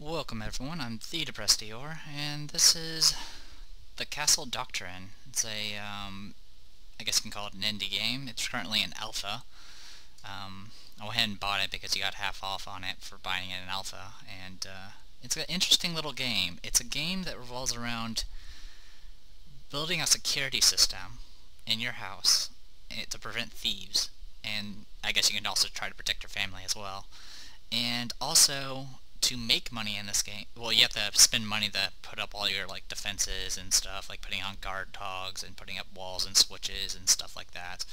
Welcome everyone, I'm the Depressed Eeyore, and this is the Castle Doctrine. It's I guess you can call it an indie game. It's currently in alpha. I went ahead and bought it because you got half off on it for buying it in alpha, and it's an interesting little game. It's a game that revolves around building a security system in your house to prevent thieves, and I guess you can also try to protect your family as well. And also, to make money in this game, well, you have to spend money to put up all your like defenses and stuff, like putting on guard dogs and putting up walls and switches and stuff like that.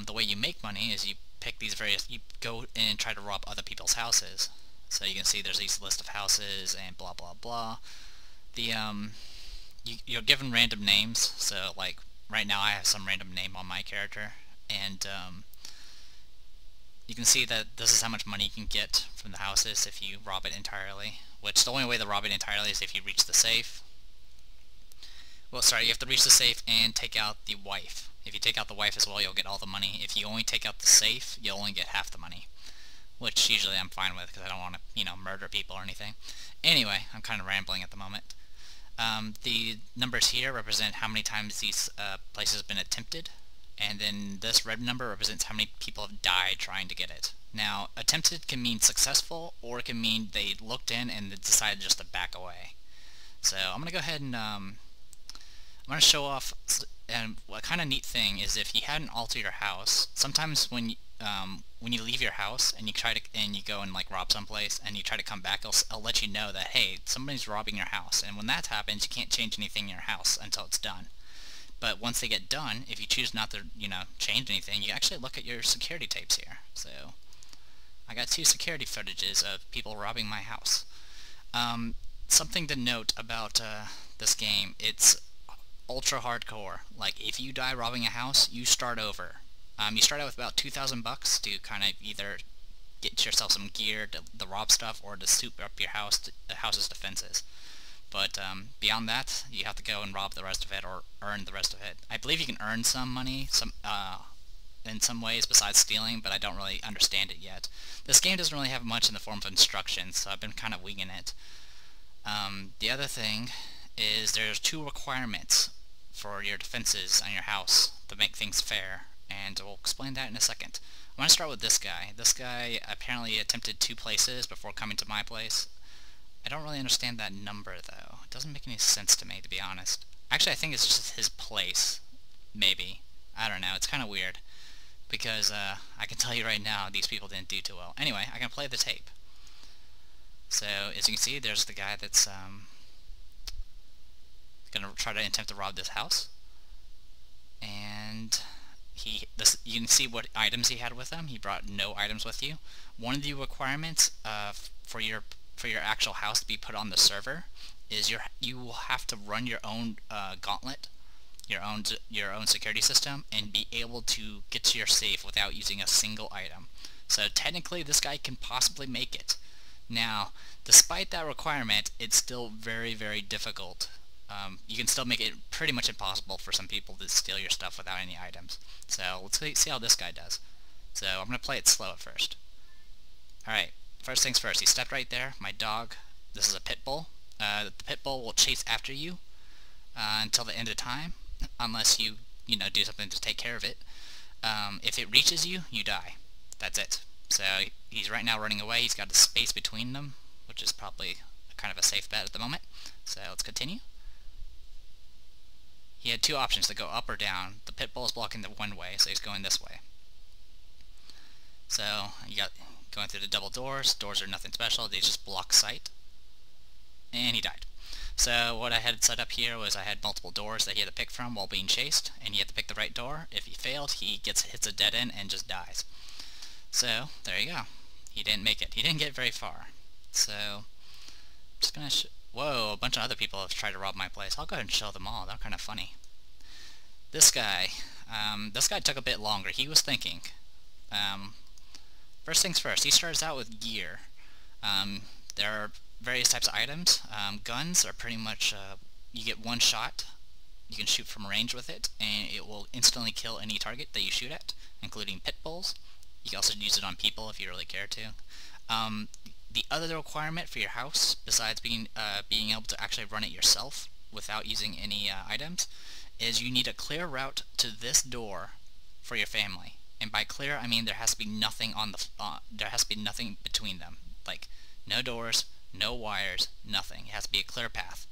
The way you make money is you pick these you go and try to rob other people's houses. So you can see there's these list of houses and blah blah blah. The you're given random names. So like right now I have some random name on my character, and you can see that this is how much money you can get from the houses if you rob it entirely, which the only way to rob it entirely is if you reach the safe. Well, sorry, you have to reach the safe and take out the wife. If you take out the wife as well, you'll get all the money. If you only take out the safe, you'll only get half the money, which usually I'm fine with because I don't want to, murder people or anything. Anyway, I'm kind of rambling at the moment. The numbers here represent how many times these places have been attempted, and then this red number represents how many people have died trying to get it. Now, attempted can mean successful, or it can mean they looked in and decided just to back away. So I'm going to go ahead and I'm going to show off. And a kind of neat thing is if you hadn't altered your house, sometimes when you leave your house and you go and like rob someplace and you try to come back, it'll let you know that hey, somebody's robbing your house, and when that happens, you can't change anything in your house until it's done. But once they get done, if you choose not to, change anything, you actually look at your security tapes here. So, I got 2 security footages of people robbing my house. Something to note about this game, it's ultra hardcore. Like, if you die robbing a house, you start over. You start out with about 2,000 bucks to kind of either get yourself some gear to rob stuff or to soup up your house's defenses. But beyond that, you have to go and rob the rest of it or earn the rest of it. I believe you can earn some money in some ways besides stealing, but I don't really understand it yet. This game doesn't really have much in the form of instructions, so I've been kind of winging it. The other thing is there's 2 requirements for your defenses on your house to make things fair, and we'll explain that in a second. I'm going to start with this guy. This guy apparently attempted 2 places before coming to my place. I don't really understand that number, though. It doesn't make any sense to me, to be honest. Actually, I think it's just his place. Maybe. I don't know. It's kind of weird. Because, I can tell you right now, these people didn't do too well. Anyway, I can play the tape. So, as you can see, there's the guy that's, gonna try to attempt to rob this house. And you can see what items he had with him. He brought no items with you. One of the requirements, for your actual house to be put on the server is you will have to run your own gauntlet, your own security system, and be able to get to your safe without using a single item. So technically this guy can possibly make it. Now, despite that requirement, it's still very, very difficult. You can still make it pretty much impossible for some people to steal your stuff without any items. So let's see how this guy does. So I'm going to play it slow at first. Alright. First things first, he stepped right there. My dog, this is a pit bull. The pit bull will chase after you until the end of time, unless you do something to take care of it. If it reaches you, you die. That's it. So he's right now running away. He's got a space between them, which is probably kind of a safe bet at the moment. So let's continue. He had 2 options to go up or down. The pit bull is blocking the one way, so he's going this way. So you got going through the double doors. Doors are nothing special. They just block sight. And he died. So what I had set up here was I had multiple doors that he had to pick from while being chased, and he had to pick the right door. If he failed, he hits a dead end and just dies. So there you go. He didn't make it. He didn't get very far. So I'm just gonna whoa, a bunch of other people have tried to rob my place. I'll go ahead and show them all. They're kind of funny. This guy took a bit longer. He was thinking. First things first, he starts out with gear. There are various types of items. Guns are pretty much, you get 1 shot. You can shoot from range with it, and it will instantly kill any target that you shoot at, including pit bulls. You can also use it on people if you really care to. The other requirement for your house, besides being able to actually run it yourself without using any items, is you need a clear route to this door for your family. And by clear, I mean there has to be nothing on the there has to be nothing between them, like no doors, no wires, nothing. It has to be a clear path.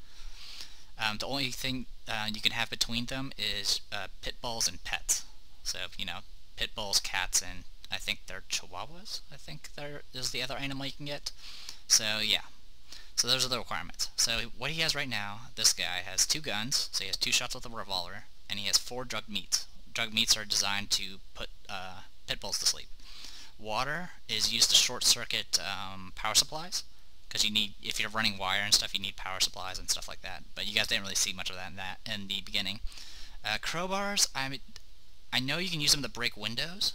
The only thing you can have between them is pit bulls and pets. So you know, pit bulls, cats, and I think they're chihuahuas. I think there is the other animal you can get. So yeah. So those are the requirements. So what he has right now, this guy has 2 guns, so he has 2 shots with a revolver, and he has 4 drug meats. Drug meats are designed to put pit bulls to sleep. Water is used to short circuit power supplies, because you need, if you're running wire and stuff, you need power supplies and stuff like that. But you guys didn't really see much of that in the beginning. Crowbars, I know you can use them to break windows.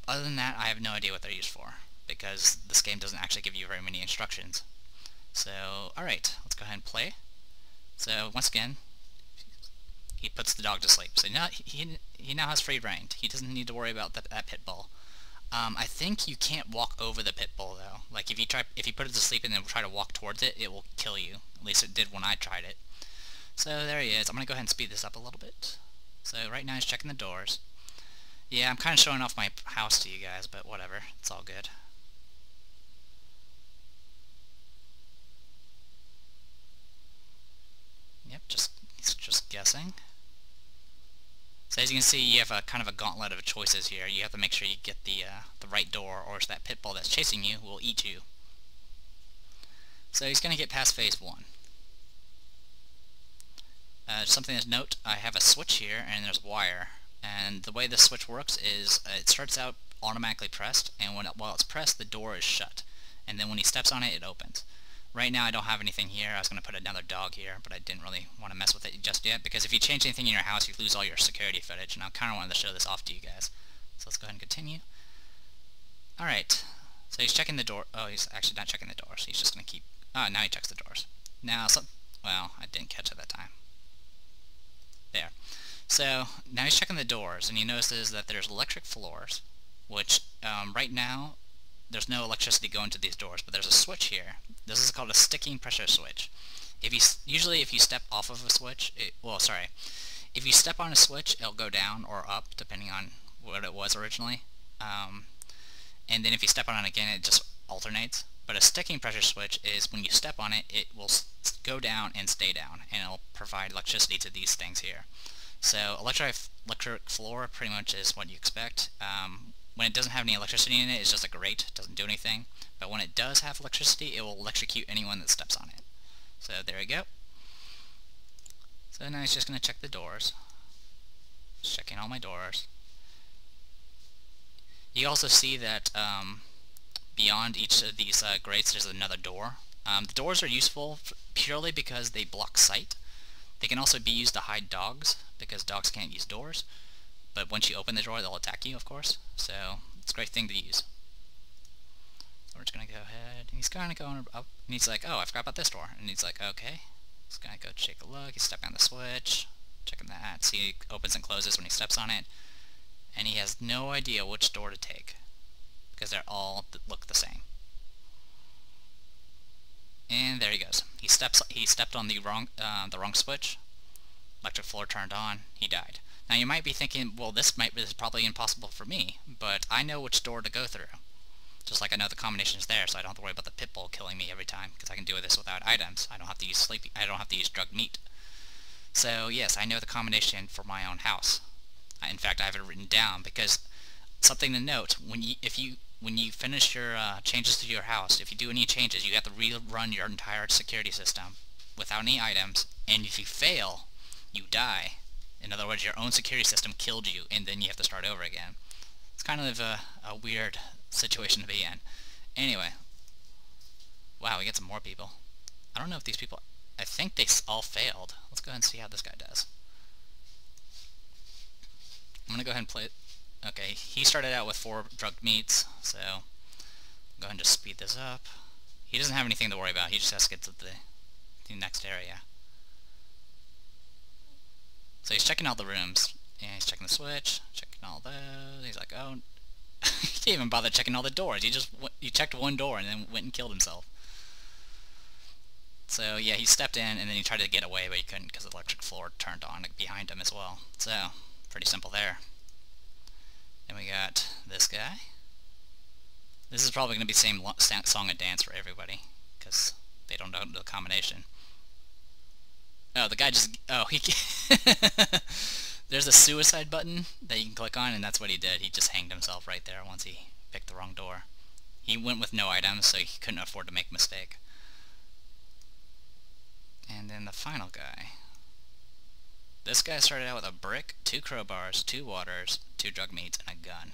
Other than that, I have no idea what they're used for, because this game doesn't actually give you very many instructions. So, alright, let's go ahead and play. So, once again, he puts the dog to sleep. So now he now has free reign. He doesn't need to worry about that pit bull. I think you can't walk over the pit bull though. Like if you put it to sleep and then try to walk towards it, it will kill you. At least it did when I tried it. So there he is. I'm gonna go ahead and speed this up a little bit. So right now he's checking the doors. Yeah, I'm kind of showing off my house to you guys, but whatever. It's all good. Yep, he's just guessing. So as you can see, you have a kind of a gauntlet of choices here. You have to make sure you get the right door, or that pit bull that's chasing you will eat you. So he's going to get past phase 1. Something to note, I have a switch here, and there's wire. And the way this switch works is it starts out automatically pressed, and while it's pressed, the door is shut. And then when he steps on it, it opens. Right now I don't have anything here. I was going to put another dog here, but I didn't really want to mess with it just yet, because if you change anything in your house, you lose all your security footage, and I kind of wanted to show this off to you guys. So let's go ahead and continue. Alright, so he's checking the door. Oh, he's actually not checking the doors. He's just going to keep... Oh, now he checks the doors. Now, well, I didn't catch it that time. There. So, now he's checking the doors, and he notices that there's electric floors, which, right now, there's no electricity going to these doors, but there's a switch here. This is called a sticking pressure switch. Usually if you step off of a switch, if you step on a switch, it'll go down or up, depending on what it was originally. And then if you step on it again, it just alternates. But a sticking pressure switch is when you step on it, it will go down and stay down, and it'll provide electricity to these things here. So electric floor pretty much is what you expect. When it doesn't have any electricity in it, it's just a grate, it doesn't do anything. But when it does have electricity, it will electrocute anyone that steps on it. So there we go. So now he's just going to check the doors. Just checking all my doors. You also see that beyond each of these grates there's another door. The doors are useful purely because they block sight. They can also be used to hide dogs, because dogs can't use doors. But once you open the door, they'll attack you, of course. So it's a great thing to use. So we're just going to go ahead. And he's kind of going up. And he's like, oh, I forgot about this door. And he's like, okay. He's going to go take a look. He's stepping on the switch. Checking that. See, it opens and closes when he steps on it. And he has no idea which door to take, because they're all look the same. And there he goes. He stepped on the wrong switch. Electric floor turned on. He died. Now you might be thinking, well, this is probably impossible for me, but I know which door to go through. Just like I know the combination's there, so I don't have to worry about the pit bull killing me every time, because I can do this without items. I don't have to use drug meat. So yes, I know the combination for my own house. In fact, I have it written down, because something to note, when you finish your changes to your house, if you do any changes, you have to rerun your entire security system without any items, and if you fail, you die. In other words, your own security system killed you, and then you have to start over again. It's kind of a weird situation to be in. Anyway. Wow, we get some more people. I don't know if these people... I think they all failed. Let's go ahead and see how this guy does. I'm going to go ahead and play it. Okay, he started out with 4 drugged meats, so... go ahead and just speed this up. He doesn't have anything to worry about. He just has to get to the next area. So he's checking out the rooms. Yeah, he's checking the switch, checking all those. He's like, oh, He didn't even bother checking all the doors. He checked one door and then went and killed himself. So yeah, he stepped in and then he tried to get away, but he couldn't because the electric floor turned on behind him as well. So pretty simple there. Then we got this guy. This is probably going to be the same song and dance for everybody because they don't know the combination. Oh, the guy just... Oh, he... There's a suicide button that you can click on, and that's what he did. He just hanged himself right there once he picked the wrong door. He went with no items, so he couldn't afford to make a mistake. And then the final guy. This guy started out with a brick, 2 crowbars, 2 waters, 2 drug meats, and a gun.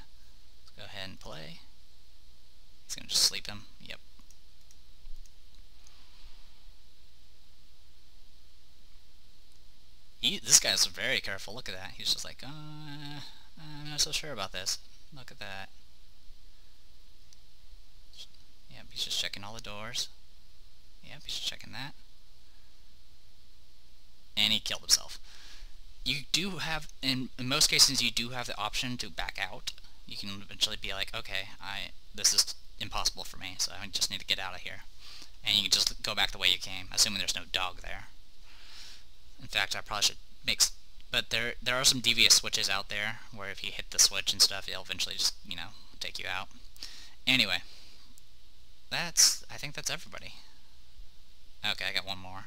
Let's go ahead and play. He's gonna just sleep him. Yep. This guy's very careful. Look at that. He's just like, I'm not so sure about this. Look at that. Yep, he's just checking all the doors. Yep, he's just checking that. And he killed himself. You do have, in most cases, you do have the option to back out. You can eventually be like, okay, this is impossible for me, so I just need to get out of here. And you can just go back the way you came, assuming there's no dog there. In fact, I probably should make... But there are some devious switches out there, where if you hit the switch and stuff, it'll eventually just, you know, take you out. Anyway. I think that's everybody. Okay, I got one more.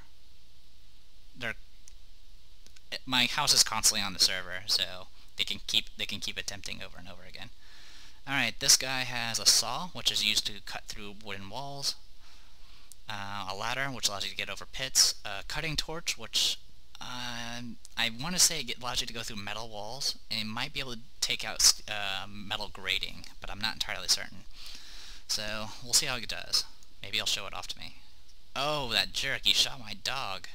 My house is constantly on the server, so they can keep attempting over and over again. Alright, this guy has a saw, which is used to cut through wooden walls. A ladder, which allows you to get over pits. A cutting torch, which I want to say it allows you to go through metal walls, and it might be able to take out metal grating, but I'm not entirely certain. So, we'll see how it does. Maybe he'll show it off to me. Oh, that jerk, he shot my dog.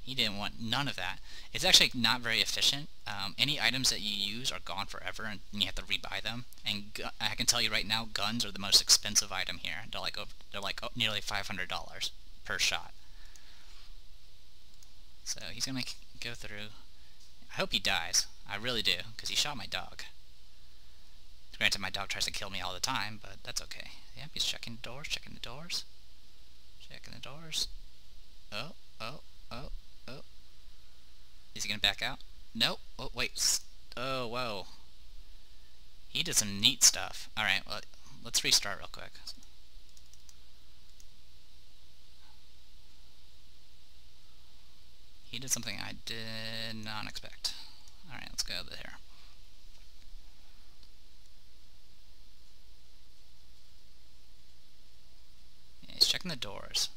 He didn't want none of that. It's actually not very efficient. Any items that you use are gone forever, and you have to rebuy them. And I can tell you right now, guns are the most expensive item here. They're like nearly $500 per shot. So he's gonna go through. I hope he dies. I really do, because he shot my dog. Granted, my dog tries to kill me all the time, but that's okay. Yep, he's checking the doors, checking the doors, checking the doors. Oh, oh, oh. Oh. Is he gonna back out? Nope. Oh, wait. Oh, whoa. He did some neat stuff. Alright, well, let's restart real quick. He did something I did not expect. Alright, let's go there. Yeah, he's checking the doors.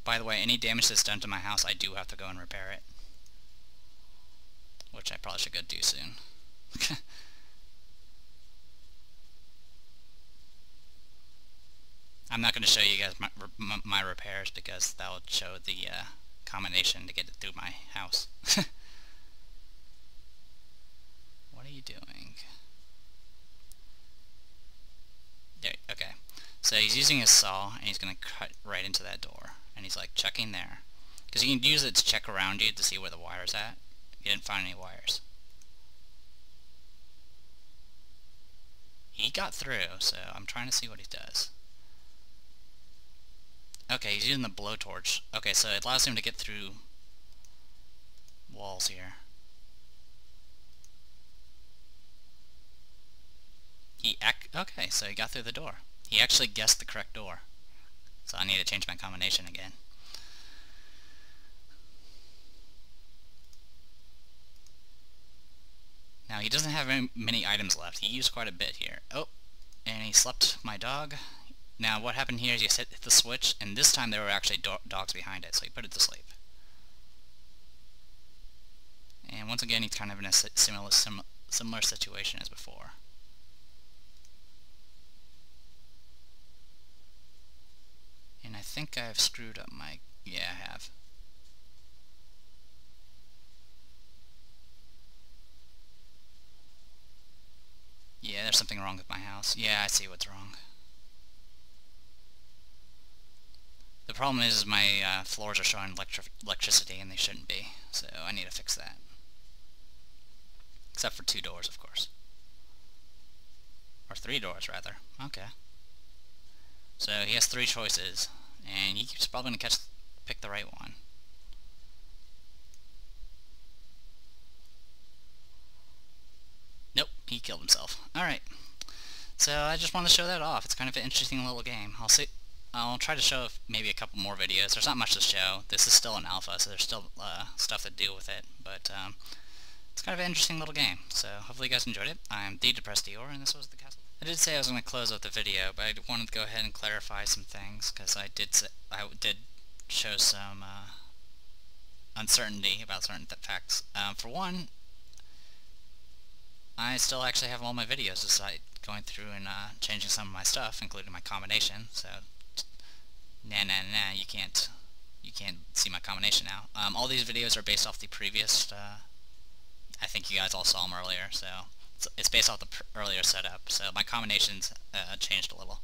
By the way, any damage that's done to my house, I do have to go and repair it. Which I probably should go do soon. I'm not going to show you guys my repairs because that will show the combination to get it through my house. What are you doing? There, okay. So he's using his saw and he's going to cut right into that door. And he's like checking there. Because you can use it to check around you to see where the wire's at. He didn't find any wires. He got through, so I'm trying to see what he does. Okay, he's using the blowtorch. Okay, so it allows him to get through walls here. Okay, so he got through the door. He actually guessed the correct door. So I need to change my combination again. Now he doesn't have very many items left. He used quite a bit here. Oh, and he slept my dog. Now what happened here is you hit the switch, and this time there were actually dogs behind it, so he put it to sleep. And once again, he's kind of in a similar situation as before. And I think I've screwed up my... Yeah, I have. Yeah, there's something wrong with my house. Yeah, I see what's wrong. The problem is my floors are showing electricity and they shouldn't be, so I need to fix that. Except for 2 doors, of course. Or 3 doors, rather. Okay. So he has 3 choices, and he's probably going to pick the right one. Nope, he killed himself. Alright. So I just wanted to show that off. It's kind of an interesting little game. I'll try to show maybe a couple more videos. There's not much to show. This is still an alpha, so there's still stuff to do with it. But it's kind of an interesting little game. So hopefully you guys enjoyed it. I'm the Depressed Dior, and this was the Castle. I did say I was going to close out the video, but I wanted to go ahead and clarify some things, because I did show some uncertainty about certain facts. For one, I still actually have all my videos aside, going through and changing some of my stuff, including my combination. So, you can't see my combination now. All these videos are based off the previous. I think you guys all saw them earlier, so it's based off the earlier setup. So my combinations changed a little,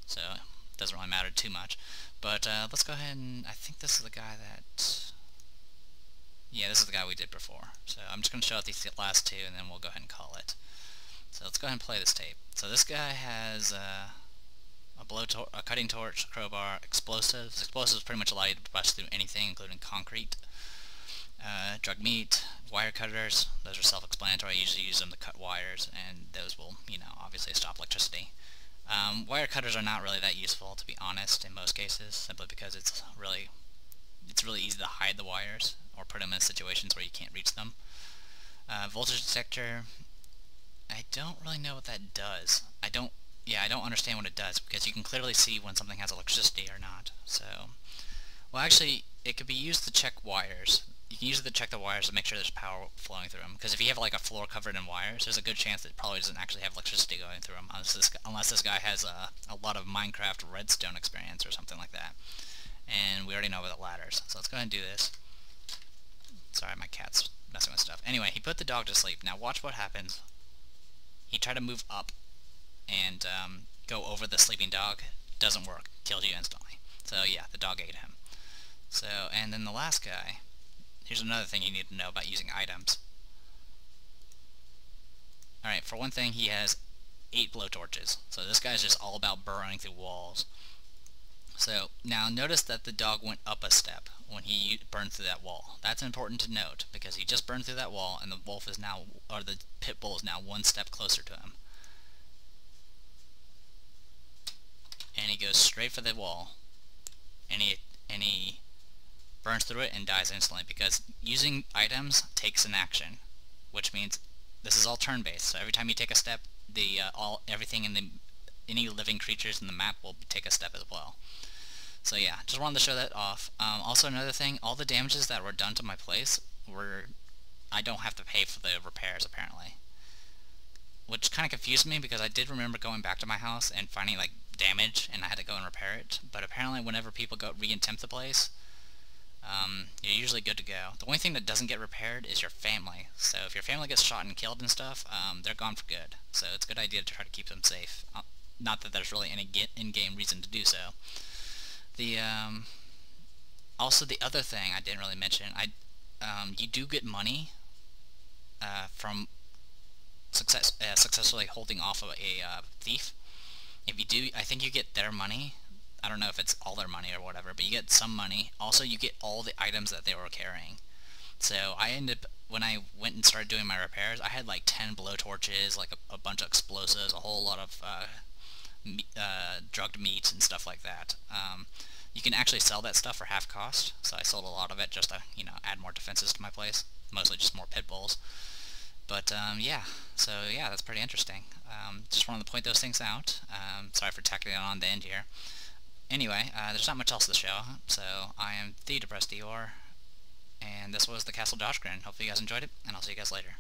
so it doesn't really matter too much. But let's go ahead and I think this is the guy that. Yeah, this is the guy we did before. So I'm just going to show out these last 2, and then we'll go ahead and call it. So let's go ahead and play this tape. So this guy has a cutting torch, a crowbar, explosives. Explosives pretty much allow you to bust through anything, including concrete. Drug meat, wire cutters. Those are self-explanatory. I usually use them to cut wires, and those will, obviously stop electricity. Wire cutters are not really that useful, to be honest, in most cases, simply because it's really easy to hide the wires or put them in situations where you can't reach them. Voltage detector, I don't really know what that does. I don't understand what it does, because you can clearly see when something has electricity or not. So, well, actually, it could be used to check wires. You can use it to check the wires to make sure there's power flowing through them, because if you have like a floor covered in wires, there's a good chance that it probably doesn't actually have electricity going through them, unless this guy has a lot of Minecraft redstone experience or something like that. And we already know about the ladders, so let's go ahead and do this. Sorry, my cat's messing with stuff. Anyway, he put the dog to sleep. Now watch what happens. He tried to move up and go over the sleeping dog. Doesn't work. Killed you instantly. So yeah, the dog ate him. So, and then the last guy, here's another thing you need to know about using items. Alright, for one thing, he has 8 blowtorches. So this guy's just all about burrowing through walls. So, now notice that the dog went up a step when he burned through that wall. That's important to note, because he just burned through that wall, and the wolf is now, or the pit bull is now 1 step closer to him. And he goes straight for the wall, and he burns through it and dies instantly, because using items takes an action, which means this is all turn-based. So every time you take a step, everything in any living creatures in the map will take a step as well. So yeah, just wanted to show that off. Also another thing, all the damages that were done to my place I don't have to pay for the repairs apparently. Which kind of confused me, because I did remember going back to my house and finding like damage, and I had to go and repair it. But apparently whenever people go re-attempt the place, you're usually good to go. The only thing that doesn't get repaired is your family. So if your family gets shot and killed and stuff, they're gone for good. So it's a good idea to try to keep them safe. Not that there's really any in-game reason to do so. Also the other thing I didn't really mention, you do get money from successfully holding off of a thief. If you do, I think you get their money. I don't know if it's all their money or whatever, but you get some money. Also, you get all the items that they were carrying. So I ended up, when I went and started doing my repairs, I had like 10 blowtorches, like a bunch of explosives, a whole lot of drugged meat and stuff like that. You can actually sell that stuff for half cost, so I sold a lot of it just to, add more defenses to my place. Mostly just more pit bulls. But, yeah, so yeah, that's pretty interesting. Just wanted to point those things out. Sorry for tacking it on the end here. Anyway, there's not much else to show, so I am the Depressed Dior, and this was the Castle Doctrine. Hopefully you guys enjoyed it, and I'll see you guys later.